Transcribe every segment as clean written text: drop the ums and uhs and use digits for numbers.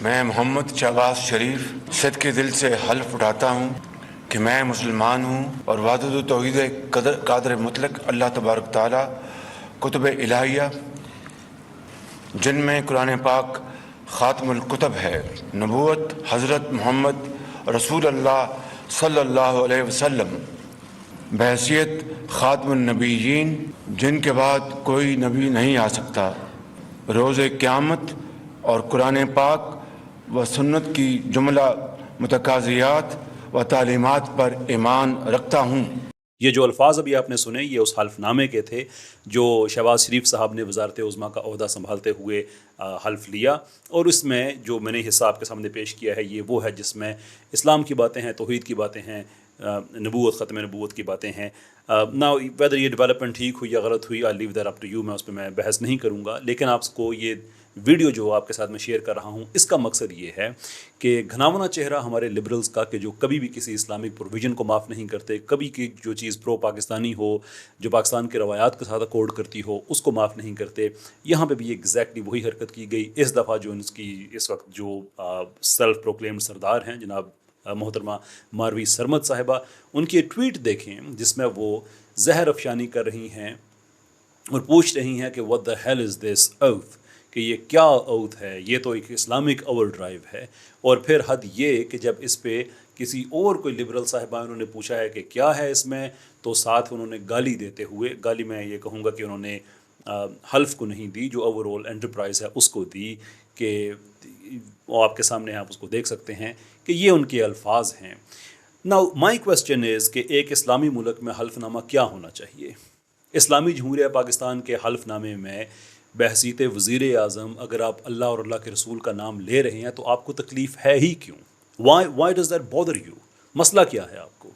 میں محمد شہباز شریف صدقے دل سے حلف اٹھاتا ہوں کہ میں مسلمان ہوں اور وحدت و توحید قادر مطلق اللہ تبارک تعالیٰ، کتب الہیہ جن میں قرآن پاک خاتم الکتب ہے، نبوت حضرت محمد رسول اللہ صلی اللہ علیہ وسلم بحیثیت خاتم النبیین جن کے بعد کوئی نبی نہیں آ سکتا، روز قیامت اور قرآن پاک و سنت کی جملہ متقاضیات و تعلیمات پر ایمان رکھتا ہوں۔ یہ جو الفاظ ابھی آپ نے سنے یہ اس حلف نامے کے تھے جو شہباز شریف صاحب نے وزارت عظمیٰ کا عہدہ سنبھالتے ہوئے حلف لیا، اور اس میں جو میں نے حصہ آپ کے سامنے پیش کیا ہے یہ وہ ہے جس میں اسلام کی باتیں ہیں، توحید کی باتیں ہیں، نبوت، ختم نبوت کی باتیں ہیں۔ نا ویدر یہ ڈیولپمنٹ ٹھیک ہوئی یا غلط ہوئی، I leave that up to you, میں اس پہ میں بحث نہیں کروں گا، لیکن آپ کو یہ ویڈیو جو آپ کے ساتھ میں شیئر کر رہا ہوں اس کا مقصد یہ ہے کہ گھناونا چہرہ ہمارے لبرلز کا کہ جو کبھی بھی کسی اسلامک پروویژن کو معاف نہیں کرتے، کبھی کی جو چیز پرو پاکستانی ہو، جو پاکستان کے روایات کے ساتھ اکورڈ کرتی ہو، اس کو معاف نہیں کرتے، یہاں پہ بھی ایگزیکٹلی وہی حرکت کی گئی۔ اس دفعہ جو اس وقت جو سیلف پروکلیمڈ سردار ہیں جناب محترمہ ماروی سرمد صاحبہ، ان کی ٹویٹ دیکھیں جس میں وہ زہر افشانی کر رہی ہیں اور پوچھ رہی ہیں کہ what the hell is this oath، کہ یہ کیا اوتھ ہے، یہ تو ایک اسلامک اوور ڈرائیو ہے۔ اور پھر حد یہ کہ جب اس پہ کسی اور کوئی لبرل صاحبہ انہوں نے پوچھا ہے کہ کیا ہے اس میں، تو ساتھ انہوں نے گالی دیتے ہوئے، گالی میں یہ کہوں گا کہ انہوں نے حلف کو نہیں دی، جو اوور آل انٹرپرائز ہے اس کو دی، کہ وہ آپ کے سامنے آپ اس کو دیکھ سکتے ہیں کہ یہ ان کے الفاظ ہیں۔ Now my question is کہ ایک اسلامی ملک میں حلف نامہ کیا ہونا چاہیے؟ اسلامی جمہوریہ پاکستان کے حلف نامے میں بحیثیت وزیر اعظم اگر آپ اللہ اور اللہ کے رسول کا نام لے رہے ہیں تو آپ کو تکلیف ہے ہی کیوں؟ why does that bother you؟ مسئلہ کیا ہے آپ کو؟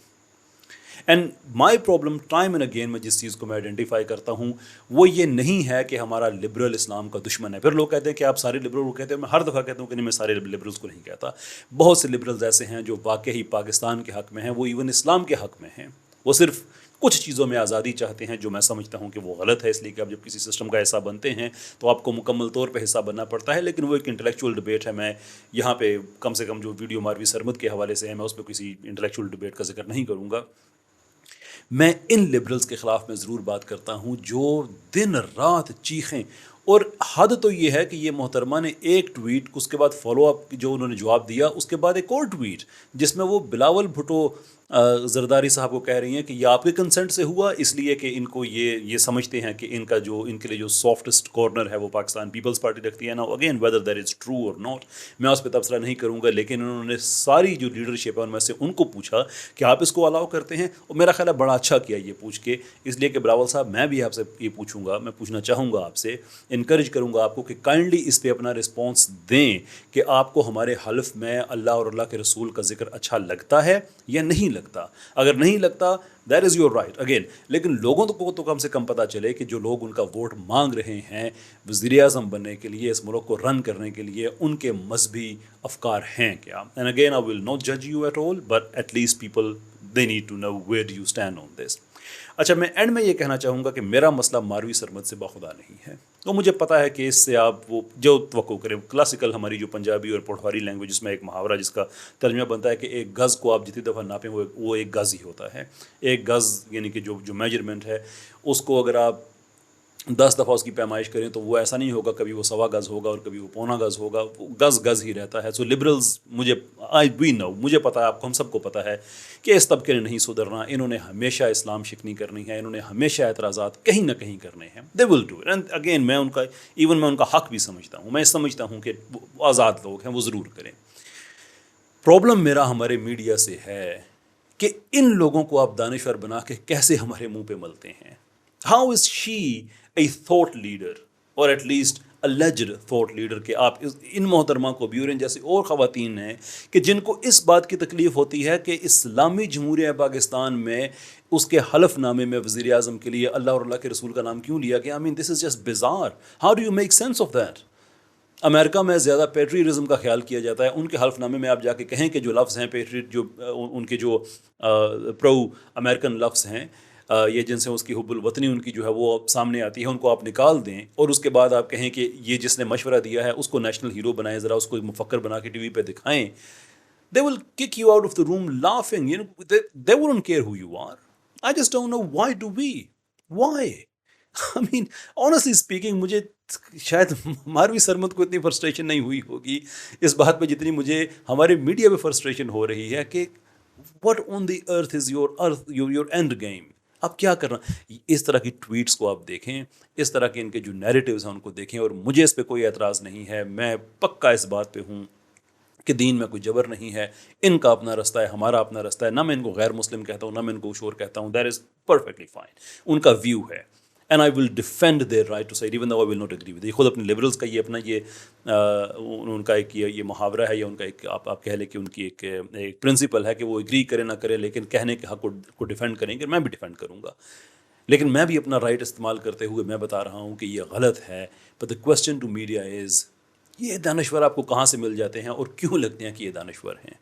And my problem time and again میں جس چیز کو میں آئیڈینٹیفائی کرتا ہوں وہ یہ نہیں ہے کہ ہمارا لبرل اسلام کا دشمن ہے۔ پھر لوگ کہتے ہیں کہ آپ سارے لبرل کو کہتے ہیں، میں ہر دفعہ کہتا ہوں کہ نہیں، میں سارے لبرلز کو نہیں کہتا۔ بہت سے لبرلز ایسے ہیں جو واقعی پاکستان کے حق میں ہیں، وہ ایون اسلام کے حق میں ہیں، وہ صرف کچھ چیزوں میں آزادی چاہتے ہیں جو میں سمجھتا ہوں کہ وہ غلط ہے، اس لیے کہ آپ جب کسی سسٹم کا حصہ بنتے ہیں تو آپ کو مکمل طور پہ حصہ بننا پڑتا ہے، لیکن وہ ایک انٹلیکچوئل ڈبیٹ ہے۔ میں یہاں پہ کم سے کم جو ویڈیو ماروی سرمد کے حوالے سے ہے میں اس پہ کسی انٹلیکچوئل ڈبیٹ کا ذکر نہیں کروں گا۔ میں ان لبرلز کے خلاف میں ضرور بات کرتا ہوں جو دن رات چیخیں، اور حد تو یہ ہے کہ یہ محترمہ نے ایک ٹویٹ، اس کے بعد فالو اپ جو انہوں نے جواب دیا، اس کے بعد ایک اور ٹویٹ جس میں وہ بلاول بھٹو زرداری صاحب کو کہہ رہی ہیں کہ یہ آپ کے کنسنٹ سے ہوا، اس لیے کہ ان کو یہ سمجھتے ہیں کہ ان کے لیے جو سافٹسٹ کارنر ہے وہ پاکستان پیپلز پارٹی رکھتی ہے نا۔ Again whether that is true اور ناٹ میں اس پہ تبصرہ نہیں کروں گا، لیکن انہوں نے ساری جو لیڈرشپ ہے ان میں سے ان کو پوچھا کہ آپ اس کو الاؤ کرتے ہیں، اور میرا خیال ہے بڑا اچھا کیا یہ پوچھ کے، اس لیے کہ بلاول صاحب میں بھی آپ سے یہ پوچھوں گا، میں پوچھنا چاہوں گا آپ سے، انکریج کروں گا آپ کو کہ کائنڈلی اس پہ اپنا رسپانس دیں کہ آپ کو ہمارے حلف میں اللہ اور اللہ کے رسول کا ذکر اچھا لگتا ہے یا نہیں لگتا۔ اگر نہیں لگتا that is your right again, لیکن لوگوں کو تو کم سے کم پتہ چلے کہ جو لوگ ان کا ووٹ مانگ رہے ہیں وزیر اعظم بننے کے لیے، اس ملک کو رن کرنے کے لیے، ان کے مذہبی افکار ہیں کیا۔ And again I will not جج you at all, but at least people they need to know where do you stand on this. اچھا، میں اینڈ میں یہ کہنا چاہوں گا کہ میرا مسئلہ ماروی سرمد سے بخدا نہیں ہے، تو مجھے پتہ ہے کہ اس سے آپ وہ جو توقع کریں، کلاسیکل ہماری جو پنجابی اور پٹھواری لینگویج، جس میں ایک محاورہ جس کا ترجمہ بنتا ہے کہ ایک گز کو آپ جتنی دفعہ ناپیں وہ ایک گز ہی ہوتا ہے۔ ایک گز یعنی کہ جو میجرمنٹ ہے اس کو اگر آپ 10 دفعہ اس کی پیمائش کریں تو وہ ایسا نہیں ہوگا، کبھی وہ 1.25 گز ہوگا اور کبھی وہ 1.25 گز ہوگا، وہ گز ہی رہتا ہے۔ سو لبرلز مجھے پتہ ہے، آپ کو، ہم سب کو پتہ ہے کہ اس طبقے نے نہیں سدھرنا، انہوں نے ہمیشہ اسلام شکنی کرنی ہے، انہوں نے ہمیشہ اعتراضات کہیں نہ کہیں کرنے ہیں، they will do it. And again میں ان کا حق بھی سمجھتا ہوں، میں سمجھتا ہوں کہ وہ آزاد لوگ ہیں، وہ ضرور کریں۔ پرابلم میرا ہمارے میڈیا سے ہے کہ ان لوگوں کو آپ دانشور بنا کے کیسے ہمارے منہ پہ ملتے ہیں۔ How is she a thought leader, اور at least alleged thought leader, کہ آپ ان محترمہ کو بھی اور ان جیسی اور خواتین ہیں کہ جن کو اس بات کی تکلیف ہوتی ہے کہ اسلامی جمہوریہ پاکستان میں اس کے حلف نامے میں وزیر اعظم کے لیے اللہ اور اللہ کے رسول کا نام کیوں لیا گیا۔ I mean this is just bizarre. How do you make sense of that؟ امریکہ میں زیادہ پیٹریٹزم کا خیال کیا جاتا ہے، ان کے حلف نامے میں آپ جا کے کہیں کہ جو لفظ ہیں پیٹریٹ، جو ان کے جو پرو امریکن لفظ ہیں، یہ جن سے اس کی حب الوطنی ان کی جو ہے وہ سامنے آتی ہے، ان کو آپ نکال دیں اور اس کے بعد آپ کہیں کہ یہ جس نے مشورہ دیا ہے اس کو نیشنل ہیرو بنائیں، ذرا اس کو مفکر بنا کے ٹی وی پہ دکھائیں. They will kick you out of the room laughing. They wouldn't care who you are. I just don't know why do we? Why? I mean, honestly speaking, مجھے شاید ہماری سرمد کو اتنی فرسٹریشن نہیں ہوئی ہوگی اس بات پہ جتنی مجھے ہمارے میڈیا پہ فرسٹریشن ہو رہی ہے کہ what on the earth is your end game. اب کیا کرنا. اس طرح کی ٹویٹس کو آپ دیکھیں، اس طرح کے ان کے جو نیریٹیوز ہیں ان کو دیکھیں، اور مجھے اس پہ کوئی اعتراض نہیں ہے. میں پکا اس بات پہ ہوں کہ دین میں کوئی جبر نہیں ہے، ان کا اپنا رستہ ہے، ہمارا اپنا رستہ ہے. نہ میں ان کو غیر مسلم کہتا ہوں، نہ میں ان کو کچھ اور کہتا ہوں. That is perfectly fine. ان کا ویو ہے and I will defend their right to say even though I will not agree with. خود اپنے لبرلس کا یہ اپنا ان کا ایک یہ محاورہ ہے، یا ان کا ایک آپ کہہ لیں کہ ان کی ایک پرنسپل ہے کہ وہ اگری کرے نہ کرے لیکن کہنے کے حق کو ڈیفینڈ کریں گے. میں بھی ڈیفینڈ کروں گا، لیکن میں بھی اپنا رائٹ استعمال کرتے ہوئے میں بتا رہا ہوں کہ یہ غلط ہے. But the question to media is, یہ دانشور آپ کو کہاں سے مل جاتے ہیں اور کیوں لگتے ہیں کہ یہ دانشور ہیں؟